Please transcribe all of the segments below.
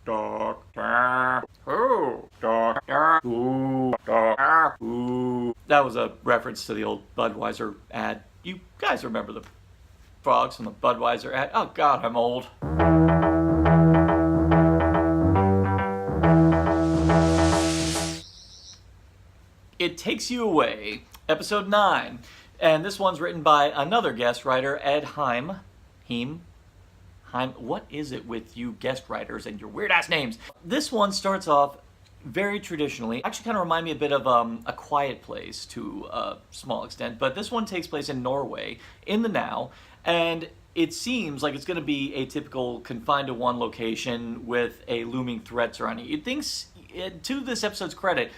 Doctor Who, Doctor Who, Doctor Who. That was a reference to the old Budweiser ad. You guys remember the frogs from the Budweiser ad? Oh God, I'm old. It Takes You Away, episode 9. And this one's written by another guest writer, Ed Heim. What is it with you guest writers and your weird-ass names? This one starts off very traditionally. Actually kind of remind me a bit of A Quiet Place to a small extent. But this one takes place in Norway, in the now. And it seems like it's going to be a typical confined to one location with a looming threat surrounding it. It thinks, to this episode's credit,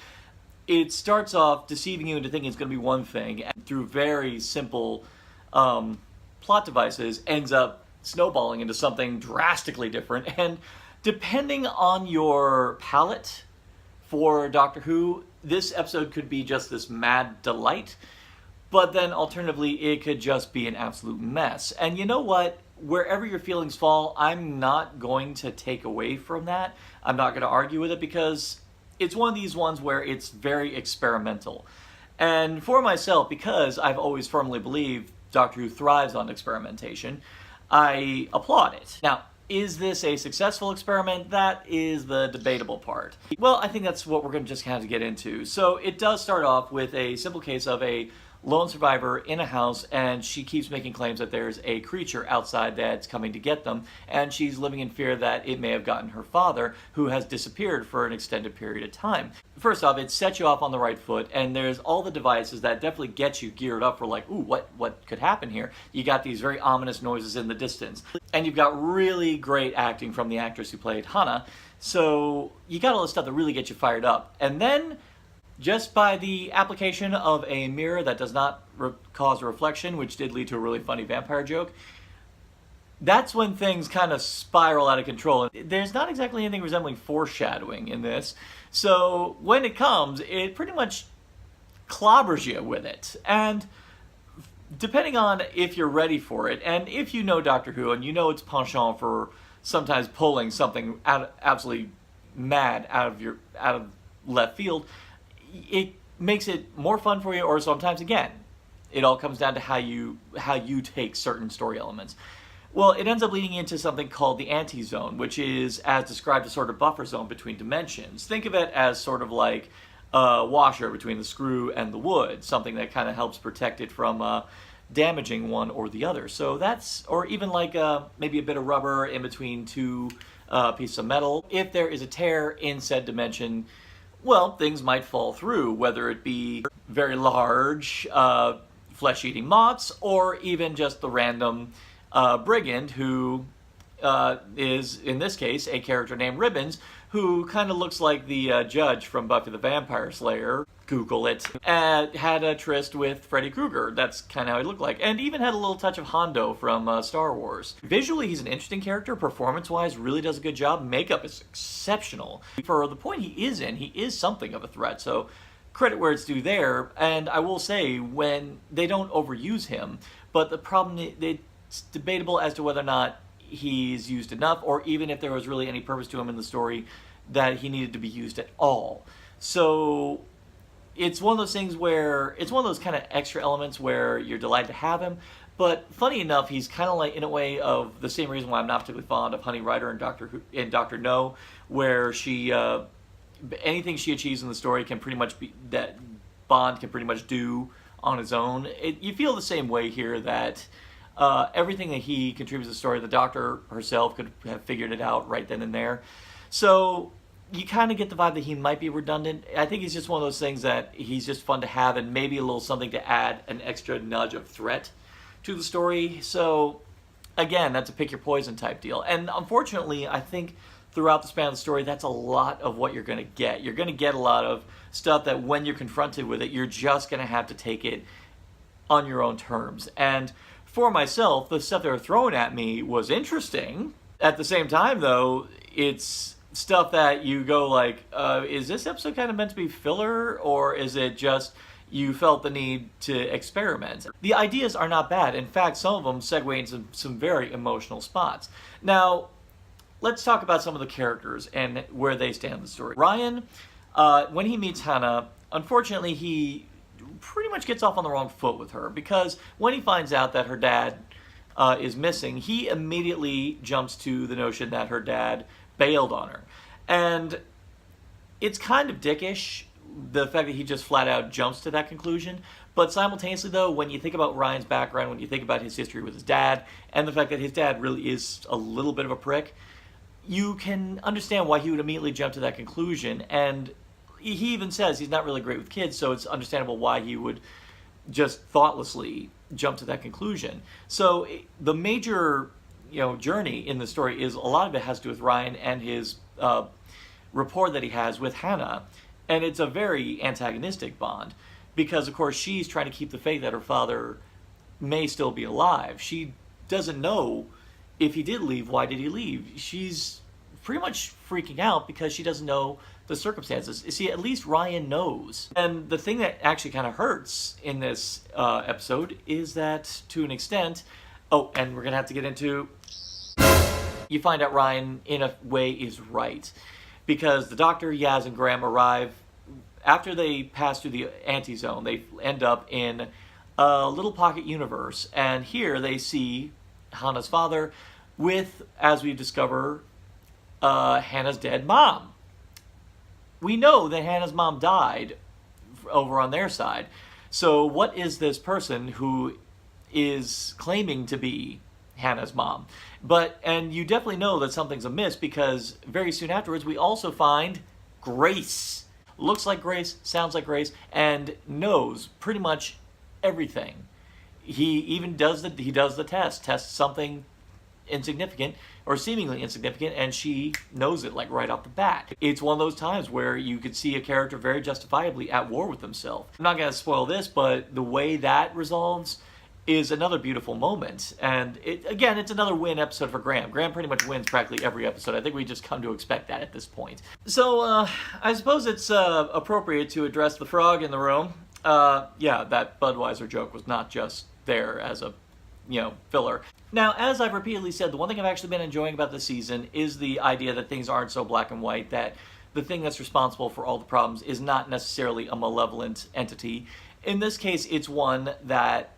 it starts off deceiving you into thinking it's going to be one thing, and through very simple plot devices ends up snowballing into something drastically different. And depending on your palate for Doctor Who, this episode could be just this mad delight, but then alternatively it could just be an absolute mess. And you know what? Wherever your feelings fall, I'm not going to take away from that. I'm not going to argue with it, because it's one of these ones where it's very experimental. And for myself, because I've always firmly believed Doctor Who thrives on experimentation, I applaud it. Now, is this a successful experiment? That is the debatable part. Well, I think that's what we're going to just have to get into. So it does start off with a simple case of a lone survivor in a house, and she keeps making claims that there's a creature outside that's coming to get them, and she's living in fear that it may have gotten her father, who has disappeared for an extended period of time. First off, it sets you off on the right foot, and there's all the devices that definitely get you geared up for like, ooh, what could happen here? You got these very ominous noises in the distance, and you've got really great acting from the actress who played Hannah, so you got all this stuff that really gets you fired up. And then, just by the application of a mirror that does not cause a reflection, which did lead to a really funny vampire joke, that's when things kind of spiral out of control. There's not exactly anything resembling foreshadowing in this, so when it comes, it pretty much clobbers you with it. And depending on if you're ready for it, and if you know Doctor Who, and you know its penchant for sometimes pulling something absolutely mad out of left field, it makes it more fun for you, or sometimes, again, it all comes down to how you take certain story elements. Well, it ends up leading into something called the anti-zone, which is, as described, a sort of buffer zone between dimensions. Think of it as sort of like a washer between the screw and the wood, something that kind of helps protect it from damaging one or the other. So that's, or even like maybe a bit of rubber in between two pieces of metal. If there is a tear in said dimension, well, things might fall through, whether it be very large flesh-eating moths, or even just the random brigand who is, in this case, a character named Ribbons, who kind of looks like the judge from Buffy the Vampire Slayer. Google it. Had a tryst with Freddy Krueger. That's kind of how he looked like. And even had a little touch of Hondo from Star Wars. Visually, he's an interesting character. Performance-wise, really does a good job. Makeup is exceptional. For the point he is in, he is something of a threat. So credit where it's due there. And I will say, when they don't overuse him, but the problem, it's debatable as to whether or not he's used enough, or even if there was really any purpose to him in the story that he needed to be used at all. So it's one of those things where, it's one of those kind of extra elements where you're delighted to have him, but funny enough, he's kind of like, in a way, of the same reason why I'm not particularly fond of Honey Rider and Doctor No, where she, anything she achieves in the story can pretty much be, that Bond can pretty much do on his own. You feel the same way here, that everything that he contributes to the story, the Doctor herself could have figured it out right then and there. So you kind of get the vibe that he might be redundant. I think he's just one of those things that he's just fun to have, and maybe a little something to add an extra nudge of threat to the story. So again, that's a pick your poison type deal. And unfortunately, I think throughout the span of the story, that's a lot of what you're going to get. You're going to get a lot of stuff that when you're confronted with it, you're just going to have to take it on your own terms. And for myself, the stuff they were throwing at me was interesting. At the same time, though, it's stuff that you go like, is this episode kind of meant to be filler, or is it just you felt the need to experiment? The ideas are not bad. In fact, some of them segue into some very emotional spots. Now, let's talk about some of the characters and where they stand in the story. Ryan, when he meets Hannah, unfortunately he pretty much gets off on the wrong foot with her, because when he finds out that her dad is missing, he immediately jumps to the notion that her dad bailed on her. And it's kind of dickish, the fact that he just flat out jumps to that conclusion. But simultaneously, though, when you think about Ryan's background, when you think about his history with his dad, and the fact that his dad really is a little bit of a prick, you can understand why he would immediately jump to that conclusion. And he even says he's not really great with kids, so it's understandable why he would just thoughtlessly jump to that conclusion. So the major, journey in the story is, a lot of it has to do with Ryan and his rapport that he has with Hannah. And it's a very antagonistic bond, because of course she's trying to keep the faith that her father may still be alive. She doesn't know if he did leave, why did he leave? She's pretty much freaking out because she doesn't know the circumstances. See, at least Ryan knows. And the thing that actually kind of hurts in this episode is that, to an extent, and we're going to have to get into, you find out Ryan, in a way, is right. Because the Doctor, Yaz, and Graham arrive after they pass through the anti-zone. They end up in a little pocket universe. And here they see Hannah's father with, as we discover, Hannah's dead mom. We know that Hannah's mom died over on their side. So what is this person who is claiming to be Hannah's mom? And you definitely know that something's amiss, because very soon afterwards we also find Grace. Looks like Grace, sounds like Grace, and knows pretty much everything. He even does the test, tests something insignificant or seemingly insignificant, and she knows it like right off the bat. It's one of those times where you could see a character very justifiably at war with himself. I'm not going to spoil this, but the way that resolves is another beautiful moment. And it's another win episode for Graham. Graham pretty much wins practically every episode. I think we just come to expect that at this point. So I suppose it's appropriate to address the frog in the room. That Budweiser joke was not just there as a filler. Now, as I've repeatedly said, the one thing I've actually been enjoying about this season is the idea that things aren't so black and white, that the thing that's responsible for all the problems is not necessarily a malevolent entity. In this case, it's one that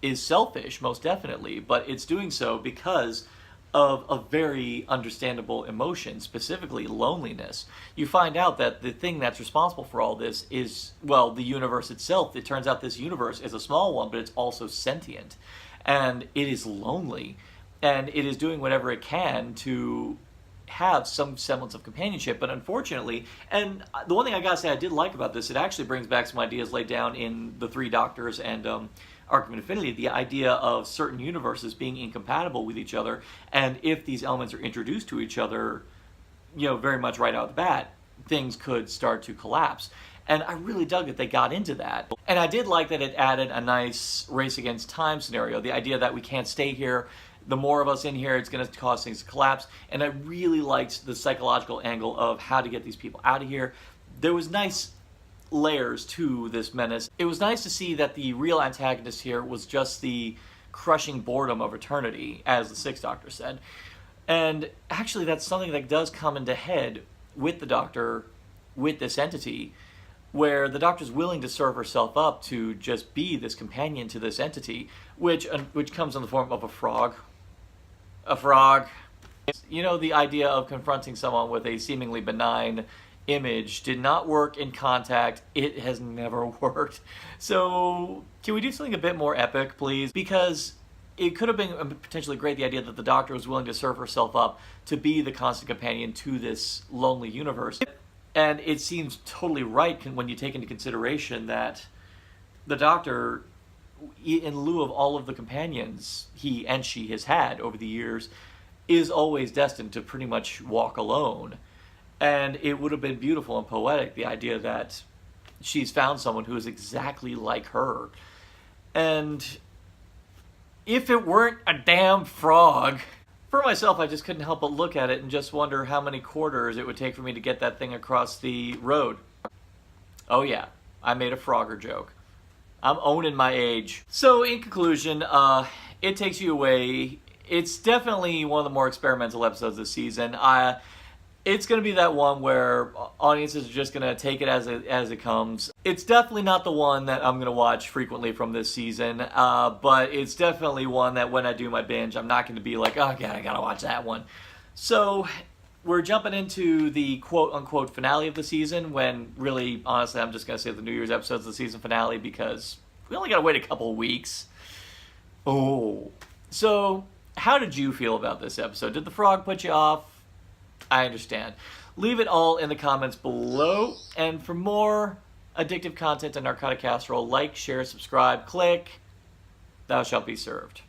is selfish, most definitely, but it's doing so because of a very understandable emotion, specifically loneliness. You find out that the thing that's responsible for all this is, the universe itself. It turns out this universe is a small one, but it's also sentient. And it is lonely, and it is doing whatever it can to have some semblance of companionship. But unfortunately, and the one thing I gotta say I did like about this, it actually brings back some ideas laid down in The Three Doctors and Arc of Infinity, the idea of certain universes being incompatible with each other, and if these elements are introduced to each other, very much right out of the bat, things could start to collapse. And I really dug that they got into that. And I did like that it added a nice race against time scenario. The idea that we can't stay here. The more of us in here, it's going to cause things to collapse. And I really liked the psychological angle of how to get these people out of here. There was nice layers to this menace. It was nice to see that the real antagonist here was just the crushing boredom of eternity, as the Sixth Doctor said. And actually, that's something that does come into head with the Doctor, with this entity, where the Doctor's willing to serve herself up to just be this companion to this entity, which comes in the form of a frog. A frog. The idea of confronting someone with a seemingly benign image did not work in contact. It has never worked. So, can we do something a bit more epic, please? Because it could have been potentially great, the idea that the Doctor was willing to serve herself up to be the constant companion to this lonely universe. And it seems totally right when you take into consideration that the Doctor, in lieu of all of the companions he and she has had over the years, is always destined to pretty much walk alone. And it would have been beautiful and poetic, the idea that she's found someone who is exactly like her. And if it weren't a damn frog... For myself, I just couldn't help but look at it and just wonder how many quarters it would take for me to get that thing across the road. Oh yeah, I made a Frogger joke. I'm owning my age. So in conclusion, it takes you away it's definitely one of the more experimental episodes this season. It's going to be that one where audiences are just going to take it as it comes. It's definitely not the one that I'm going to watch frequently from this season, but it's definitely one that when I do my binge, I'm not going to be like, oh, God, I got to watch that one. So we're jumping into the quote-unquote finale of the season when really, honestly, I'm just going to say the New Year's episode's the season finale because we only got to wait a couple of weeks. Oh. So how did you feel about this episode? Did the frog put you off? I understand. Leave it all in the comments below. And for more addictive content and Narcotic Casserole, like, share, subscribe, click. Thou shalt be served.